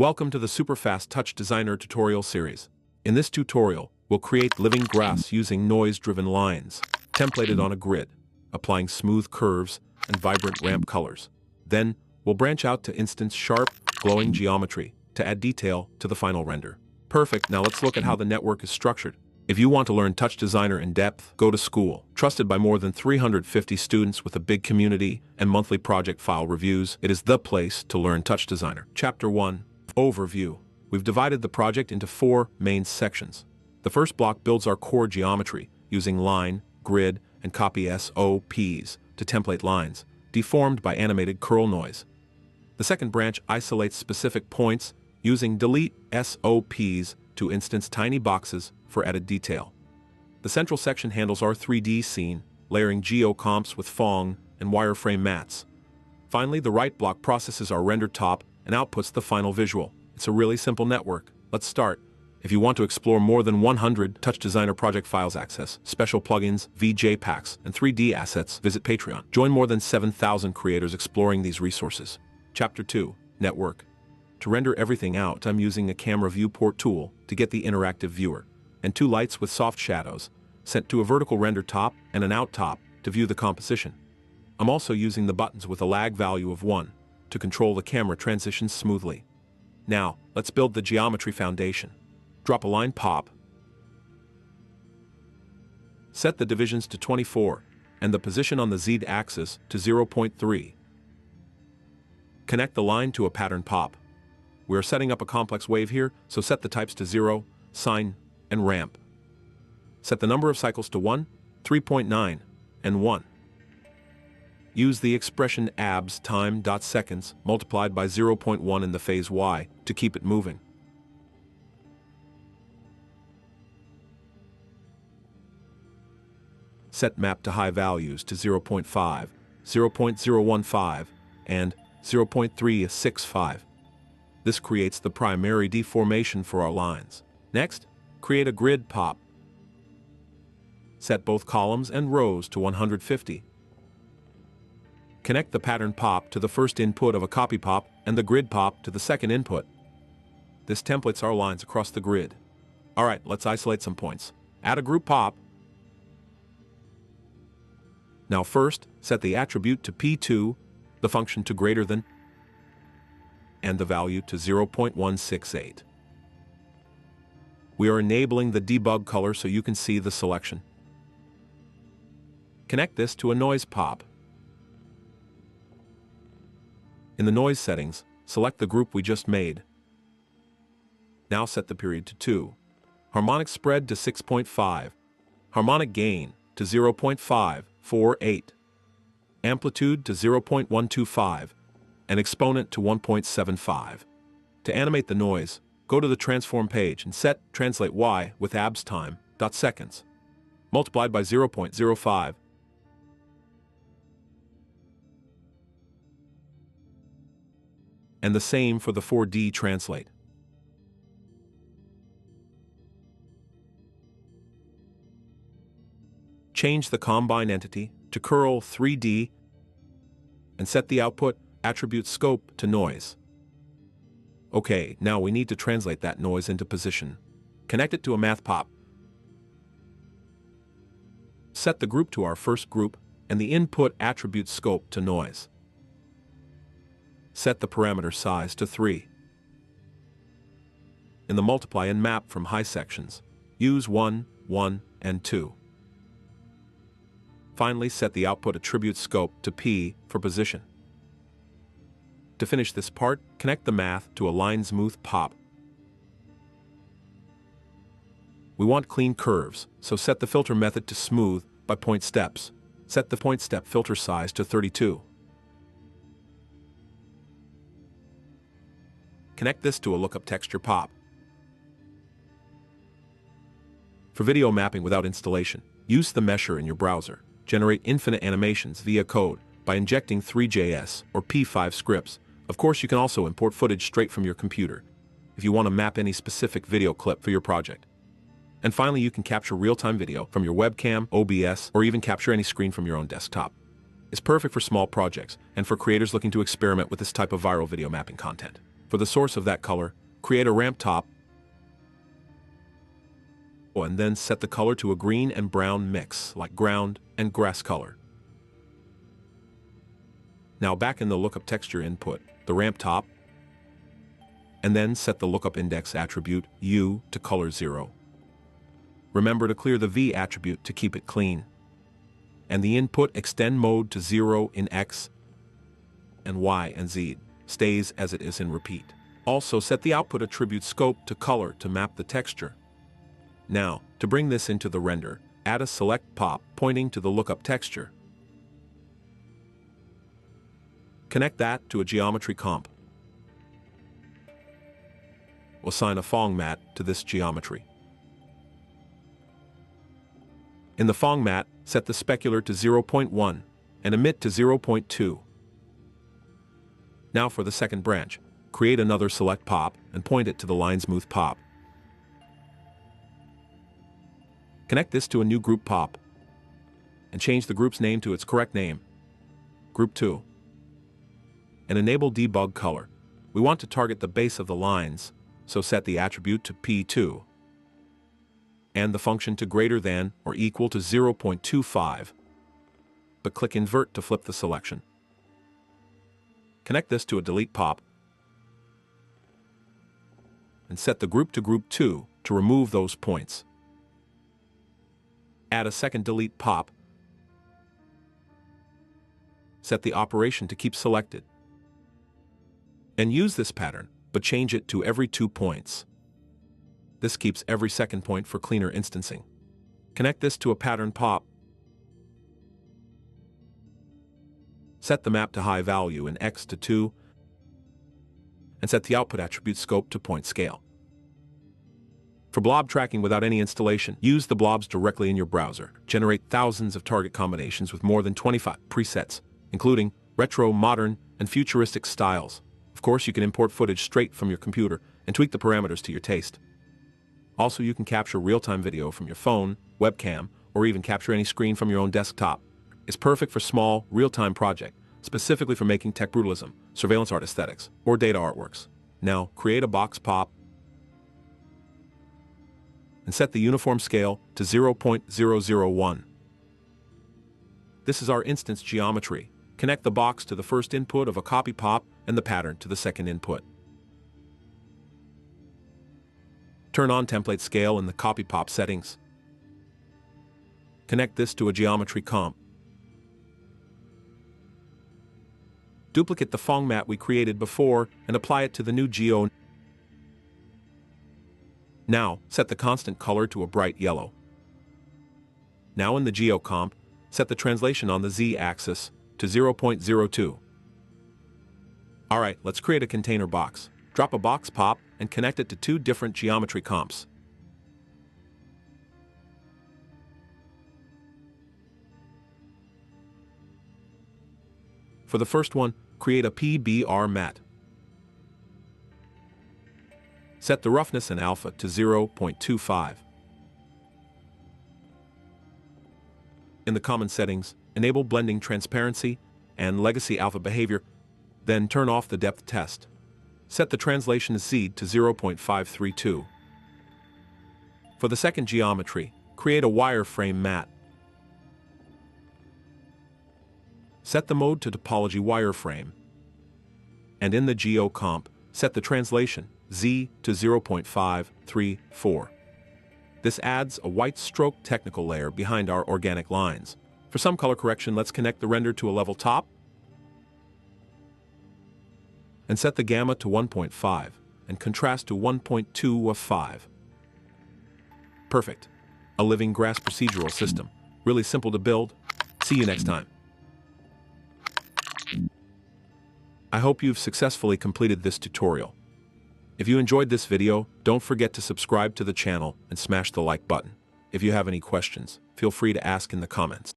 Welcome to the super fast TouchDesigner tutorial series. In this tutorial, we'll create living grass using noise-driven lines, templated on a grid, applying smooth curves and vibrant ramp colors. Then, we'll branch out to instance sharp, glowing geometry to add detail to the final render. Perfect, now let's look at how the network is structured. If you want to learn TouchDesigner in depth, go to school. Trusted by more than 350 students with a big community and monthly project file reviews, it is the place to learn TouchDesigner. Chapter 1. Overview. We've divided the project into 4 main sections. The first block builds our core geometry using line, grid, and copy SOPs to template lines, deformed by animated curl noise. The second branch isolates specific points using delete SOPs to instance tiny boxes for added detail. The central section handles our 3D scene, layering geocomps with Phong and wireframe mats. Finally, the right block processes our rendered top and outputs the final visual. It's a really simple network. Let's start. If you want to explore more than 100 TouchDesigner project files, access special plugins, VJ packs, and 3D assets, visit Patreon. Join more than 7,000 creators exploring these resources. Chapter 2. Network. To render everything out, I'm using a camera viewport tool to get the interactive viewer, and 2 lights with soft shadows, sent to a vertical render top and an out top to view the composition. I'm also using the buttons with a lag value of 1 to control the camera transitions smoothly. Now, let's build the geometry foundation. Drop a line pop. Set the divisions to 24 and the position on the Z-axis to 0.3. Connect the line to a pattern pop. We are setting up a complex wave here, so set the types to 0, sine, and ramp. Set the number of cycles to 1, 3.9, and 1. Use the expression abs time.seconds multiplied by 0.1 in the phase Y to keep it moving. Set map to high values to 0.5, 0.015, and 0.365. This creates the primary deformation for our lines. Next, create a grid pop. Set both columns and rows to 150. Connect the pattern pop to the first input of a copy pop and the grid pop to the second input. This templates our lines across the grid. Alright, let's isolate some points. Add a group pop. Now first, set the attribute to P2, the function to greater than, and the value to 0.168. We are enabling the debug color so you can see the selection. Connect this to a noise pop. In the noise settings, select the group we just made. Now set the period to 2, harmonic spread to 6.5, harmonic gain to 0.548, amplitude to 0.125, and exponent to 1.75. To animate the noise, go to the transform page and set translate Y with abs time.seconds, multiplied by 0.05. And the same for the 4D translate. Change the combine entity to curl 3D and set the output attribute scope to noise. Okay, now we need to translate that noise into position. Connect it to a math pop. Set the group to our first group and the input attribute scope to noise. Set the parameter size to 3. In the multiply and map from high sections, use 1, 1, and 2. Finally, set the output attribute scope to P for position. To finish this part, connect the math to a line smooth pop. We want clean curves, so set the filter method to smooth by point steps. Set the point step filter size to 32. Connect this to a LookUp texture pop. For video mapping without installation, use the mesher in your browser. Generate infinite animations via code by injecting 3JS or P5 scripts. Of course, you can also import footage straight from your computer if you want to map any specific video clip for your project. And finally, you can capture real-time video from your webcam, OBS, or even capture any screen from your own desktop. It's perfect for small projects and for creators looking to experiment with this type of viral video mapping content. For the source of that color, create a ramp top and then set the color to a green and brown mix, like ground and grass color. Now back in the LookUp texture input, the ramp top, and then set the LookUp index attribute U to color 0. Remember to clear the V attribute to keep it clean. And the input extend mode to 0 in X and Y and Z stays as it is in repeat. Also set the output attribute scope to color to map the texture. Now, to bring this into the render, add a select pop pointing to the LookUp texture. Connect that to a geometry comp. We'll assign a Phong mat to this geometry. In the Phong mat, set the specular to 0.1 and emit to 0.2. Now for the second branch, create another select pop and point it to the line smooth pop. Connect this to a new group pop and change the group's name to its correct name, Group 2. And enable debug color. We want to target the base of the lines, so set the attribute to P2 and the function to greater than or equal to 0.25, but click invert to flip the selection. Connect this to a delete pop and set the group to Group 2 to remove those points. Add a second delete pop. Set the operation to keep selected. And use this pattern, but change it to every 2 points. This keeps every second point for cleaner instancing. Connect this to a pattern pop. Set the map to high value in X to 2, and set the output attribute scope to point scale. For blob tracking without any installation, use the blobs directly in your browser. Generate thousands of target combinations with more than 25 presets, including retro, modern, and futuristic styles. Of course, you can import footage straight from your computer and tweak the parameters to your taste. Also, you can capture real-time video from your phone, webcam, or even capture any screen from your own desktop. It's perfect for small, real-time projects, specifically for making tech brutalism, surveillance art aesthetics, or data artworks. Now, create a box pop and set the uniform scale to 0.001. This is our instance geometry. Connect the box to the first input of a copy pop and the pattern to the second input. Turn on template scale in the copy pop settings. Connect this to a geometry comp. Duplicate the Phong mat we created before and apply it to the new geo. Now, set the constant color to a bright yellow. Now in the geo comp, set the translation on the z-axis to 0.02. Alright, let's create a container box. Drop a box pop and connect it to 2 different geometry comps. For the first one, create a PBR mat. Set the roughness and alpha to 0.25. In the common settings, enable blending transparency and legacy alpha behavior, then turn off the depth test. Set the translation Z to 0.532. For the second geometry, create a wireframe mat. Set the mode to topology wireframe. And in the geo comp, set the translation Z to 0.534. This adds a white stroke technical layer behind our organic lines. For some color correction, let's connect the render to a level top and set the gamma to 1.5 and contrast to 1.2 of 5. Perfect. A living grass procedural system. Really simple to build. See you next time. I hope you've successfully completed this tutorial. If you enjoyed this video, don't forget to subscribe to the channel and smash the like button. If you have any questions, feel free to ask in the comments.